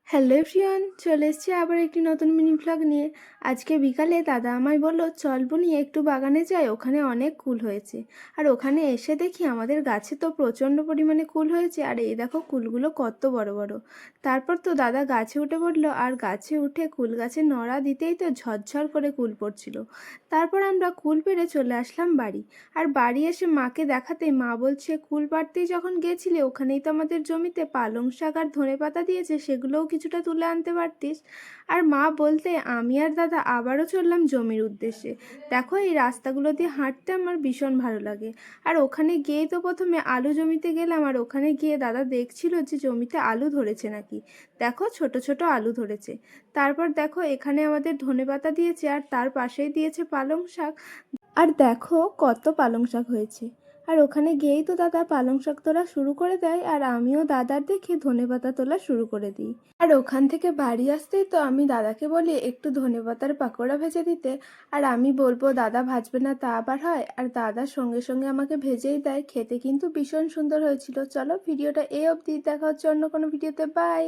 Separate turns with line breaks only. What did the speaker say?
Hello everyone, চলে এসেছি আবার একটি নতুন মিনি ভ্লগ নিয়ে। আজকে বিকালে দাদা আমায় বললো চল বুনি একটু বাগানে যাই, ওখানে অনেক কুল হয়েছে। আর ওখানে এসে দেখি আমাদের গাছে তো প্রচণ্ড পরিমাণে কুল হয়েছে, আর এই দেখো কুলগুলো কত বড় বড়। তারপর তো দাদা গাছে উঠে পড়লো, আর গাছে উঠে কুল গাছে নড়া দিতেই তো ঝরঝর করে কুল পড়ছিল। তারপর আমরা কুল পেড়ে চলে আসলাম বাড়ি। আর বাড়ি এসে মাকে দেখাতে মা বলছে, কুল পাড়তেই যখন গেছিলে ওখানেই তো আমাদের জমিতে পালং শাক আর ধনেপাতা দিয়েছে, সেগুলোও কিছুটা তুলে আনতে পারতিস। আর মা বলতে আমি আর দাদা আবারও চললাম জমির উদ্দেশ্যে। দেখো এই রাস্তাগুলো দিয়ে হাঁটতে আমার ভীষণ ভালো লাগে। আর ওখানে গিয়েই তো প্রথমে আলু জমিতে গেলাম, আর ওখানে গিয়ে দাদা দেখছিল যে জমিতে আলু ধরেছে নাকি। দেখো ছোট ছোট আলু ধরেছে। তারপর দেখো এখানে আমাদের ধনেপাতা দিয়েছে, আর তার পাশেই দিয়েছে পালং শাক। আর দেখো কত পালং শাক হয়েছে। আর ওখানে গিয়েই তো দাদা পালং শাক তোলা শুরু করে দেয়, আর আমিও দাদার দেখে ধনেপাতা তোলা শুরু করে দিই। আর ওখান থেকে বাড়ি আসতেই তো আমি দাদাকে বলি একটু ধনেপাতার পাকোড়া ভেজে দিতে। আর আমি বলবো দাদা ভাজবে না তা আবার হয়, আর দাদা সঙ্গে সঙ্গে আমাকে ভেজেই দেয়। খেতে কিন্তু ভীষণ সুন্দর হয়েছিল। চলো ভিডিওটা এই অবধি, দেখা হচ্ছে অন্য কোনো ভিডিওতে। বাই।